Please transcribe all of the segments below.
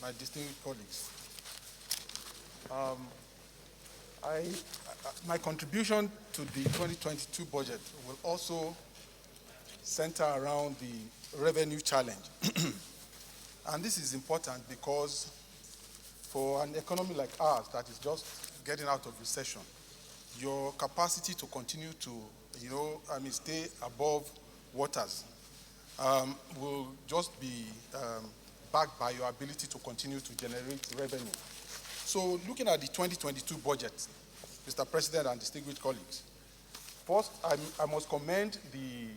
my distinguished colleagues. My contribution to the 2022 budget will also center around the revenue challenge. And this is important because for an economy like ours that is just getting out of recession, your capacity to continue to, stay above waters will just be backed by your ability to continue to generate revenue. So looking at the 2022 budget, Mr. President and distinguished colleagues, first, I must commend the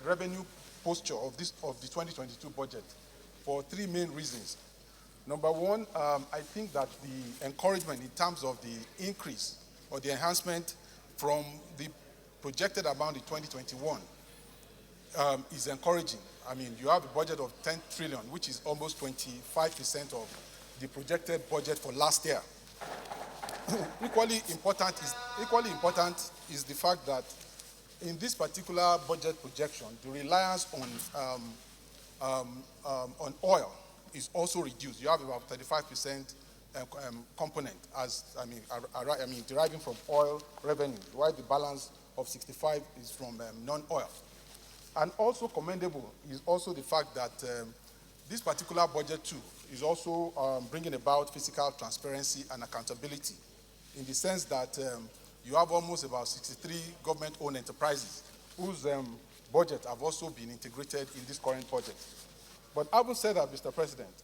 revenue posture of the 2022 budget for three main reasons. Number one, I think that the encouragement in terms of the increase or the enhancement from the projected amount in 2021 is encouraging. I mean, you have a budget of 10 trillion, which is almost 25% of the projected budget for last year. Equally important is the fact that in this particular budget projection, the reliance on oil is also reduced. You have about 35% component deriving from oil revenue, while the balance of 65 is from non-oil. And also commendable is also the fact that this particular budget too is also bringing about fiscal transparency and accountability, in the sense that you have almost about 63 government-owned enterprises whose budget have also been integrated in this current budget. But having said that, Mr. President,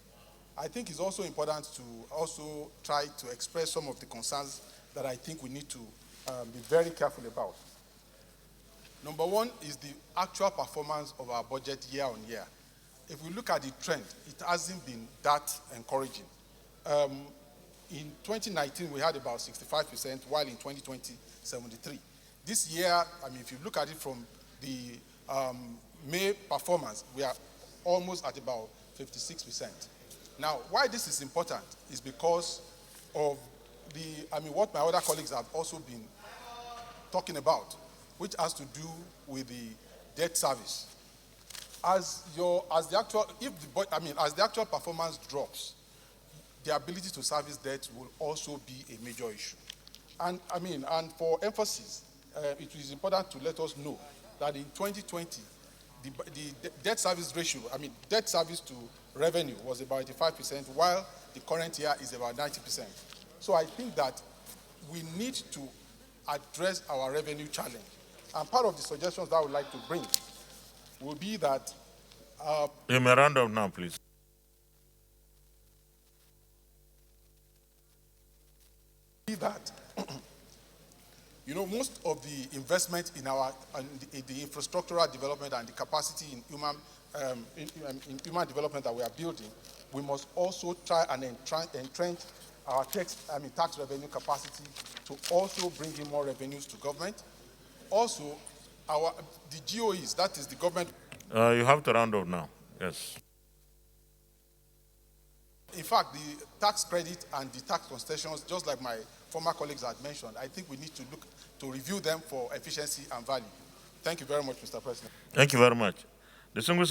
I think it's also important to also try to express some of the concerns that I think we need to be very careful about. Number one is the actual performance of our budget year on year. If we look at the trend, it hasn't been that encouraging. In 2019, we had about 65%, while in 2020, 73%. This year, if you look at it from the May performance, we are almost at about 56%. Now, why this is important is because of what my other colleagues have also been talking about, which has to do with the debt service. As the actual performance drops, the ability to service debt will also be a major issue. And for emphasis, it is important to let us know that in 2020, the debt service ratio, debt service to revenue was about 85%, while the current year is about 90%. So I think that we need to address our revenue challenge. And part of the suggestions that I would like to bring will be that... You may round up now, please. That most of the investment in the infrastructural development and the capacity in human development that we are building, we must also try and entrench our tax revenue capacity to also bring in more revenues to government. Also, the GOEs, that is the government. You have to round up now. Yes. In fact, the tax credit and the tax concessions, just like my former colleagues had mentioned, I think we need to look to review them for efficiency and value. Thank you very much, Mr. President. Thank you very much. Distinguished